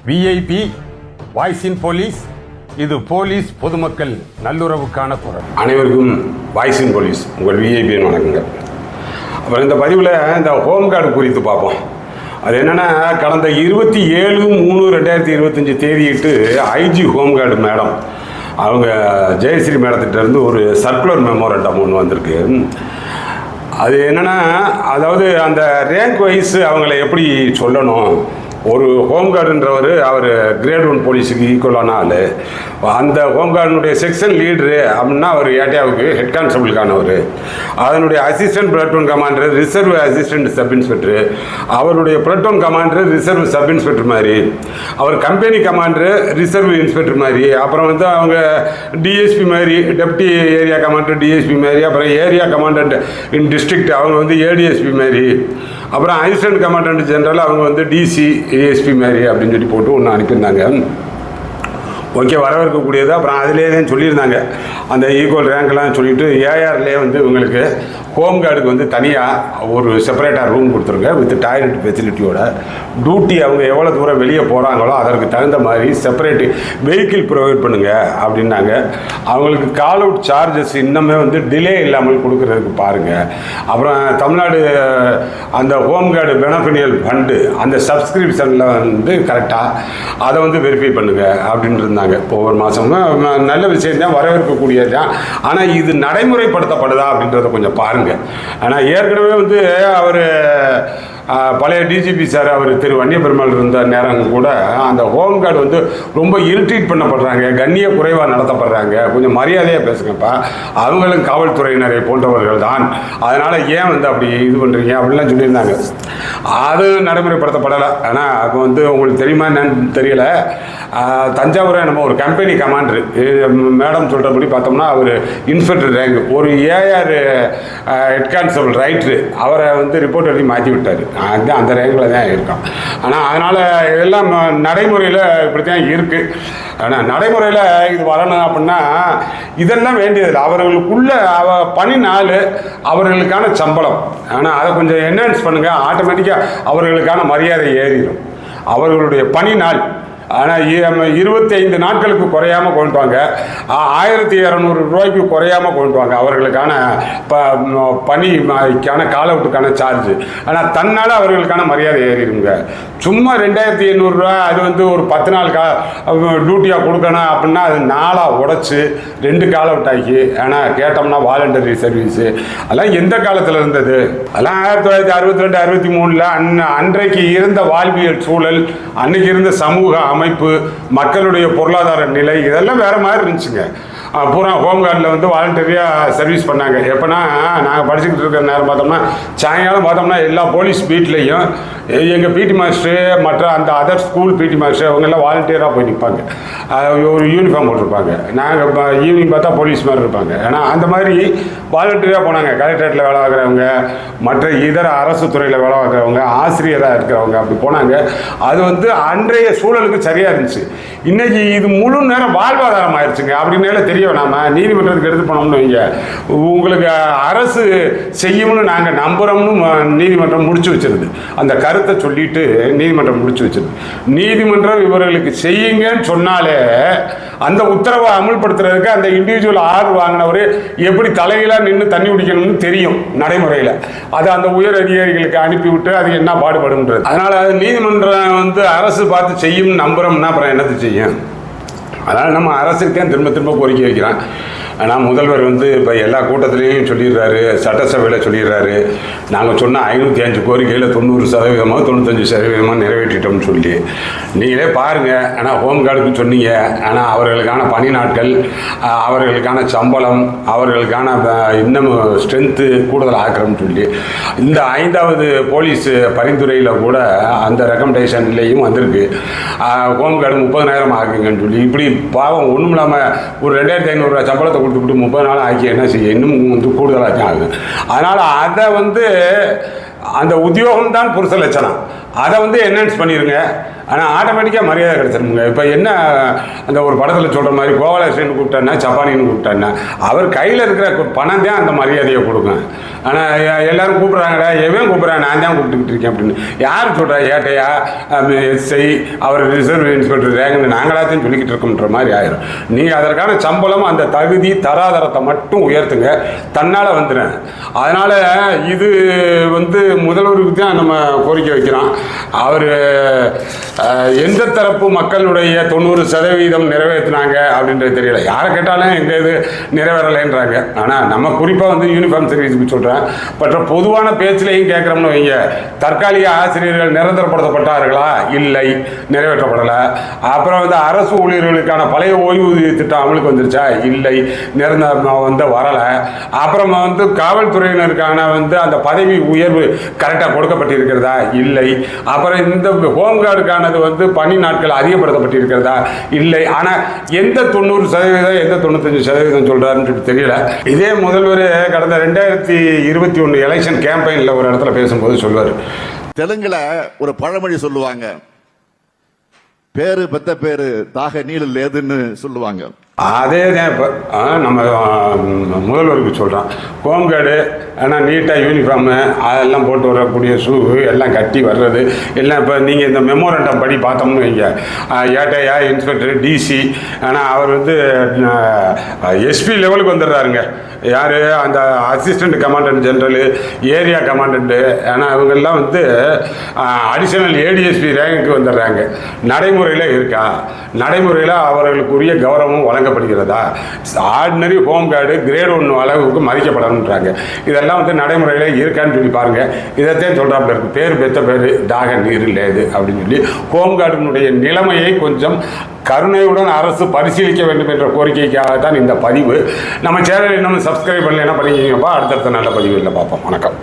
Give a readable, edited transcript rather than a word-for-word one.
VIP voice இன் police. இது police பொதுமக்கள் நல்லுறவுக்கான குரல். அனைவருக்கும் வாய்ஸ் இன் போலீஸ் உங்கள் விஐபின்னு வணக்கங்க. அப்புறம் இந்த பதிவில் இந்த ஹோம்கார்டு குறித்து பார்ப்போம். அது என்னென்னா, கடந்த 27/3/2025 தேதியிட்டு ஐஜி ஹோம்கார்டு மேடம் அவங்க ஜெயஸ்ரீ மேடத்திட்டேருந்து ஒரு சர்க்குலர் மெமோரண்டம் ஒன்று வந்திருக்கு. அது என்னென்னா, அதாவது அந்த ரேங்க் வைஸ் அவங்கள எப்படி சொல்லணும். ஒரு ஹோம்கார்டுன்றவர் அவர் கிரேட் 1 போலீஸுக்கு ஈக்குவலான ஆள். அந்த ஹோம்கார்டுனுடைய செக்ஷன் லீடரு அப்படின்னா அவர் ஏடியாவுக்கு ஹெட் கான்ஸ்டபிளுக்கானவர். அதனுடைய assistant platoon commander reserve assistant sub inspector, அவருடைய platoon commander reserve sub inspector மாதிரி, அவர் கம்பெனி கமாண்டர் ரிசர்வ் இன்ஸ்பெக்டர் மாதிரி, அப்புறம் வந்து அவங்க டிஎஸ்பி மாதிரி டெப்டி ஏரியா கமாண்டர் டிஎஸ்பி மாதிரி, அப்புறம் ஏரியா கமாண்டன்ட் இன் டிஸ்ட்ரிக்ட் அவங்க வந்து ஏடிஎஸ்பி மாதிரி, அப்புறம் அசிஸ்டன்ட் கமாண்டன்ட் ஜெனரல் அவங்க வந்து டிசி ஏஎஸ்பி மாதிரி அப்படின்னு சொல்லி போட்டு ஒன்று அனுப்பியிருந்தாங்க. ஓகே, வரவேற்கக்கூடியது. அப்புறம் அதிலே தான் சொல்லியிருந்தாங்க அந்த ஈக்குவல் ரேங்க்லாம் சொல்லிவிட்டு ஏஆர்லேயே வந்து இவங்களுக்கு ஹோம்கார்டுக்கு வந்து தனியாக ஒரு செப்பரேட்டாக ரூம் கொடுத்துருங்க வித் டாய்லெட் ஃபெசிலிட்டியோட. டியூட்டி அவங்க எவ்வளோ தூரம் வெளியே போகிறாங்களோ அதற்கு தகுந்த மாதிரி செப்பரேட் வெஹிக்கிள் ப்ரொவைட் பண்ணுங்கள் அப்படின்னாங்க. அவங்களுக்கு கால் அவுட் சார்ஜஸ் இன்னுமே வந்து டிலே இல்லாமல் கொடுக்குறதுக்கு பாருங்கள். அப்புறம் தமிழ்நாடு அந்த ஹோம்கார்டு பெனிஃபிஷியல் ஃபண்டு அந்த சப்ஸ்கிரிப்ஷனில் வந்து கரெக்டாக அதை வந்து வெரிஃபை பண்ணுங்கள் அப்படின்னு இருந்தாங்க. ஒவ்வொரு மாதமும் நல்ல விஷயம் தான், வரவேற்கக்கூடியது தான். ஆனால் இது நடைமுறைப்படுத்தப்படுதா அப்படின்றத கொஞ்சம் பாருங்கள். ஆனால் ஏற்கனவே வந்து அவர் பழைய டிஜிபி சார் அவர் திரு வன்னியபெருமாள் இருந்த நேரம் கூட அந்த ஹோம்கார்டு வந்து ரொம்ப இரிட்டேட் பண்ணப்படுறாங்க, கண்ணிய குறைவாக நடத்தப்படுறாங்க, கொஞ்சம் மரியாதையாக பேசுங்கப்பா, அவங்களும் காவல்துறையினரை போன்றவர்கள் தான், அதனால் ஏன் வந்து அப்படி இது பண்ணுறீங்க அப்படின்லாம் சொல்லியிருந்தாங்க. அது நடைமுறைப்படுத்தப்படலை. ஆனால் அப்போ வந்து உங்களுக்கு தெரியுமா என்னன்னு தெரியல, தஞ்சாவூரை நம்ம ஒரு கம்பெனி கமாண்டர் மேடம் சொல்கிறபடி பார்த்தோம்னா அவர் இன்ஸ்பெக்டர் ரேங்க், ஒரு ஏஆர் ஹெட் கான்ஸ்டபிள் ரைட்ரு அவரை வந்து ரிப்போர்ட் எழுதி மாற்றி விட்டார். அதுதான் அந்த ரேங்கில் தான் இருக்கான். ஆனால் அதனால் இதெல்லாம் நடைமுறையில் இப்படி தான் இருக்குது. ஆனால் நடைமுறையில் இது வரணும் அப்படின்னா இதெல்லாம் வேண்டியதில்லை. அவர்களுக்குள்ள பணி நாள் அவர்களுக்கான சம்பளம், ஆனால் அதை கொஞ்சம் என்ஹான்ஸ் பண்ணுங்கள், ஆட்டோமேட்டிக்காக அவர்களுக்கான மரியாதை ஏறிடும். அவர்களுடைய பணி நாள் ஆனால் 25 நாட்களுக்கு குறையாமல் கொண்டு வாங்க, 1200 ரூபாய்க்கு குறையாமல் கொண்டு வாங்க அவர்களுக்கான பணிக்கான கால் அவுட்டுக்கான சார்ஜ். ஆனால் தன்னால் அவர்களுக்கான மரியாதை ஏறிடுங்க. சும்மா 2800 ரூபா அது வந்து ஒரு 10 நாள் டியூட்டியாக கொடுக்கணும் அப்படின்னா அது 4ஆக உடச்சி 2 கால் அவுட் ஆகி. ஆனால் கேட்டோம்னா வாலண்டரி சர்வீஸு அதெல்லாம் எந்த காலத்தில் இருந்தது? அதெல்லாம் 1962 63 அன்றைக்கு இருந்த வாழ்வியல் சூழல், அன்றைக்கு இருந்த சமூக அமைப்பு, மக்களுடைய பொருளாதார நிலை இதெல்லாம் வேறு மாதிரி இருந்துச்சுங்க. பூரா ஹோம்கார்டில் வந்து வாலண்டரியாக சர்வீஸ் பண்ணாங்க. எப்போனா நாங்கள் படிச்சுக்கிட்டு இருக்கிற நேரம் பார்த்தோம்னா சாயங்காலம் பார்த்தோம்னா எல்லா போலீஸ் பீட்லேயும் எங்கள் பிடி மாஸ்டரு மற்ற அந்த அதர் ஸ்கூல் பிடி மாஸ்டர் அவங்கெல்லாம் வாலண்டியராக போய் நிற்பாங்க. ஒரு யூனிஃபார்ம் போட்டிருப்பாங்க. நாங்கள் ஈவினிங் பார்த்தா போலீஸ் மாதிரி இருப்பாங்க. ஏன்னா அந்த மாதிரி வாலண்டியராக போனாங்க. கலெக்டரேட்டில் வேலை பார்க்குறவங்க, மற்ற இதர அரசு துறையில் வேலை பார்க்குறவங்க, ஆசிரியராக இருக்கிறவங்க அப்படி போனாங்க. அது வந்து அன்றைய சூழலுக்கு சரியாக இருந்துச்சு. இன்றைக்கி இது முழு நேரம் வாழ்வாதாரம் ஆயிடுச்சுங்க. அப்படின்னால தெரிய வேணாமா, நீதிமன்றத்துக்கு எடுத்து போனோம்னு வைங்க, உங்களுக்கு அரசு செய்யும்னு நாங்கள் நம்புகிறோம்னு நீதிமன்றம் முடிச்சு வச்சிருது. அந்த கருத்தை சொல்லிட்டு நீதிமன்றம் முடிச்சு வச்சிருது. நீதிமன்றம் இவர்களுக்கு செய்யுங்கன்னு சொன்னாலே அந்த உத்தரவை அமல்படுத்துறதுக்கு அந்த இண்டிவிஜுவல் ஆர்டர் வாங்கினவர் எப்படி தலைகளாக நின்று தண்ணி குடிக்கணும்னு தெரியும் நடைமுறையில். அது அந்த உயர் அதிகாரிகளுக்கு அனுப்பிவிட்டு அது என்ன பாடுபடுன்றது. அதனால் அது நீதிமன்றம் வந்து அரசு பார்த்து செய்யும்னு நம்புகிறோம்னா அப்புறம் என்னது செய்யும்? அதனால் நம்ம அரசுக்கு தான் திரும்ப திரும்ப கோரிக்கை வைக்கிறான். ஆனால் முதல்வர் வந்து இப்போ எல்லா கூட்டத்திலையும் சொல்லிடுறாரு, சட்டசபையில் சொல்லிடுறாரு, நாங்கள் சொன்ன 505 கோரிக்கையில் 90% 95% நிறைவேற்றிட்டோம்னு சொல்லி. நீங்களே பாருங்கள். ஆனால் ஹோம்கார்டுக்கு சொன்னீங்க, ஆனால் அவர்களுக்கான பணி நாட்கள், அவர்களுக்கான சம்பளம், அவர்களுக்கான இன்னும் ஸ்ட்ரென்த்து கூடுதல் ஆக்கிறோம்னு சொல்லி இந்த 5வது போலீஸ் பரிந்துரையில் கூட அந்த ரெக்கமெண்டேஷன்லேயும் வந்திருக்கு. ஹோம்கார்டு 30,000 ஆகுங்கன்னு சொல்லி. இப்படி பாவம் ஒன்றும் இல்லாமல் ஒரு 2500 ரூபா சம்பளத்தை கொடுத்துட்டு 30 நாள் ஆக்கி என்ன செய்ய, இன்னும் வந்து கூடுதலாக ஆகுது. அதனால் அதை வந்து அந்த உத்தியோகம்தான் புருஷ லட்சணம். அதை வந்து என்ஹான்ஸ் பண்ணிடுங்க. ஆனால் ஆட்டோமேட்டிக்காக மரியாதை கிடச்சிருமுங்க. இப்போ என்ன அந்த ஒரு படத்தில் சொல்கிற மாதிரி கோபாலகிருஷ்ணன் கூப்பிட்டாருன்னா சப்பானின்னு கூப்பிட்டாருன்னா அவர் கையில் இருக்கிற பணம் தான் அந்த மரியாதையை கொடுக்கும். ஆனால் எல்லாரும் கூப்பிட்றாங்கடா, எவன் கூப்பிட்றான், நான் தான் கூப்பிட்டுக்கிட்டு இருக்கேன் அப்படின்னு யார் சொல்கிறா? ஏட்டையா எஸ்ஐ அவர் ரிசர்வ் இன்ஸ்பெக்டர் ரேங்கன்னு நாங்களாத்தையும் சொல்லிக்கிட்டு இருக்கோன்ற மாதிரி ஆயிரும். நீங்கள் அதற்கான சம்பளம் அந்த தகுதி தராதரத்தை மட்டும் உயர்த்துங்க, தன்னால் வந்துடுறேன். அதனால் இது வந்து முதல்வருக்கு தான் நம்ம கோரிக்கை வைக்கிறோம். அவர் எந்த தரப்பு மக்களுடைய 90% நிறைவேற்றினாங்க அப்படின்றது தெரியல. யாரை கேட்டாலும் எங்கள் இது நிறைவேறலைன்றாங்க. ஆனால் நம்ம குறிப்பாக வந்து யூனிஃபார்ம் சர்வீஸுக்கு சொல்கிறேன். மற்ற பொதுவான பேச்சிலையும் கேட்குறோம்னு வைங்க, தற்காலிக ஆசிரியர்கள் நிரந்தரப்படுத்தப்பட்டார்களா? இல்லை, நிறைவேற்றப்படலை. அப்புறம் வந்து அரசு ஊழியர்களுக்கான பழைய ஓய்வூதிய திட்டம் அமலுக்கு வந்துருச்சா? இல்லை, நிரந்தரம் வந்து வரலை. அப்புறம் வந்து காவல்துறையினருக்கான வந்து அந்த பதவி உயர்வு கரெக்டாக கொடுக்கப்பட்டிருக்கிறதா? இல்லை. அப்புறம் இந்த ஹோம்கார்டுக்கானது வந்து பணி நாட்கள் அதிகப்படுத்தப்பட்டிருக்கிறதா? இல்லை. ஆனால் எந்த 90% எந்த 95% சொல்கிறாருன்னு தெரியல. இதே முதல்வர் கடந்த 2021 எலெக்ஷன் கேம்பெயினில் ஒரு இடத்துல பேசும்போது சொல்லுவார். தெலுங்குல ஒரு பழமொழி சொல்லுவாங்க, பேரு பெத்த பேரு தாக நீள லேதுன்னு சொல்லுவாங்க. அதே தான் இப்போ நம்ம முதல்வருக்கு சொல்கிறோம். ஹோம்கார்டு ஆனால் நீட்டாக யூனிஃபார்மு அதெல்லாம் போட்டு வரக்கூடிய ஷூ எல்லாம் கட்டி வர்றது எல்லாம். இப்போ நீங்கள் இந்த மெமோரண்டம் படி பார்த்தோம்னு வைங்க, ஏட்டையா இன்ஸ்பெக்டர் டிசி, ஆனால் அவர் வந்து எஸ்பி லெவலுக்கு வந்துடுறாருங்க. யார்? அந்த அசிஸ்டண்ட் கமாண்டன்ட் ஜெனரலு, ஏரியா கமாண்டண்ட்டு. ஆனால் அவங்கெல்லாம் வந்து அடிஷனல் ஏடிஎஸ்பி ரேங்குக்கு வந்துடுறாங்க. நடைமுறையில் இருக்கா? நடைமுறையில் அவர்களுக்குரிய கௌரவம் வழங்கப்படுகிறதா? ஆர்டினரி ஹோம்கார்டு கிரேட் 1 அளவுக்கு மதிக்கப்படணுன்றாங்க. இதெல்லாம் வந்து நடைமுறையில் இருக்கான்னு சொல்லி பாருங்கள். இதைத்தான் சொல்கிறாப்புல இருக்குது, பேர் பெற்ற பேர் தாக நீர் இல்லைது அப்படின்னு சொல்லி. ஹோம்கார்டினுடைய நிலைமையை கொஞ்சம் கருணையுடன் அரசு பரிசீலிக்க வேண்டும் என்ற கோரிக்கைக்காக தான் இந்த பதிவு. நம்ம சேனல் இன்னும் சப்ஸ்கிரைப் பண்ணல, என்ன பண்ணிக்கிங்கப்பா. அடுத்தடுத்த நல்ல பதிவுகளில் பார்ப்போம். வணக்கம்.